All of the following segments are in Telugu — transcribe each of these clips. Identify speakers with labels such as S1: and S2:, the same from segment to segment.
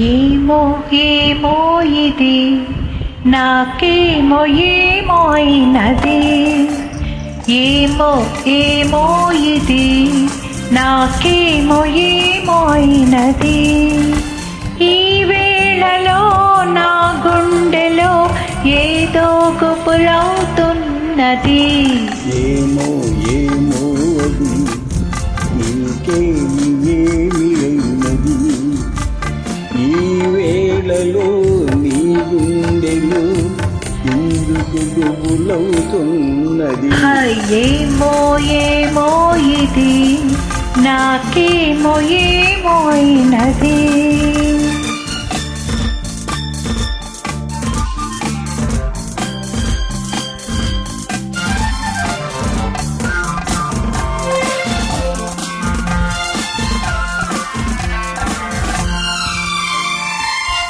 S1: ఏమో ఏమో ఇది నాకేమో ఏమో అయినది, ఏమో ఏమో ఇది నాకేమో ఏమో అయినది. ఈ వేళలో నా గుండెలో ఏదో గుబులవుతున్నది.
S2: ఏమో ఏమో అది నీకేమి ఏమి అయినది. ఈ వేళలో నీ గుండెలో ఎందుకు గుబులవుతున్నది.
S1: ఏమో ఏమో ఇది నాకేమో ఏమో అయినది.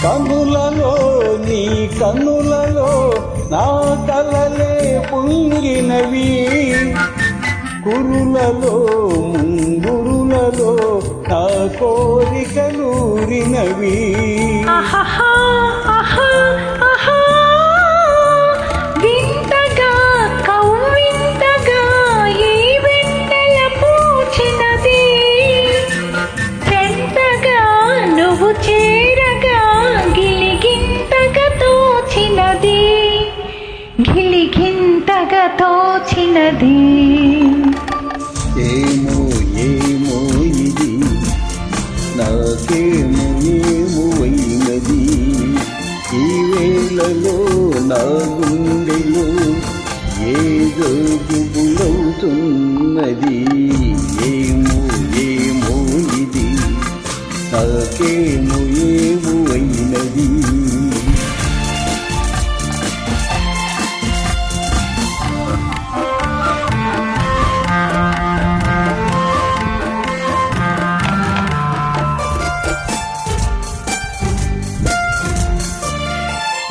S2: కనులలో నీ కనులలో నా కలలే పొంగినవి, కురులలో ముంగురులలో నా కోరికలూరినవి.
S1: వింతగా కవ్వింతగా ఈ వెన్నెల పూచినది, చెంతగా నువ్వు చేరగా గిలిగింతగా తోచినది, గిలిగింతగా తోచినది.
S2: ఏమో ఏమో ఇది నాకేమో ఏమో అయినది. ఈ వేళలో నా గుండెలో ఏదో గుబులవుతున్నది. ఏమో ఏమో ఇది నాకేమో ఏమో అయినది.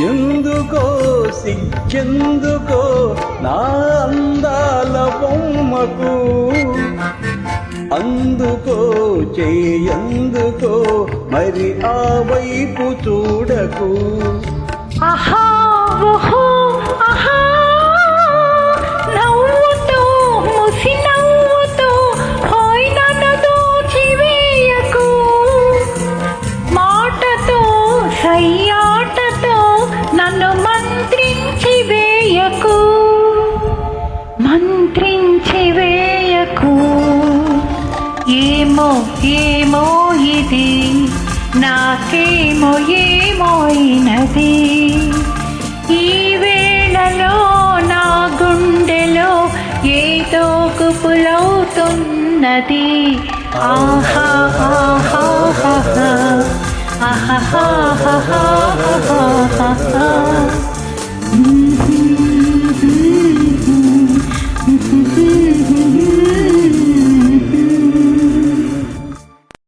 S2: ఎందుకో సిగ్గెందుకో నా అందాల బొమ్మకు, అందుకో చేయందుకో మరి ఆ వైపు చూడకు.
S1: ఆహా ఓహో ఆహా, నవ్వుతో ముసి నవ్వుతో హాయ్ నన్ను దోచివేయకు, మాటతో సయ్యాటతో నన్ను మంత్రించి వేయకు, మంత్రించి వేయకు. ఏమో ఏమో ఇది నాకేమో ఏమో అయినది. ఈ వేళలో నా గుండెలో ఏదో గుబులవుతున్నది. ఆహా ఆహా ఆహా ఆహా ఆహా.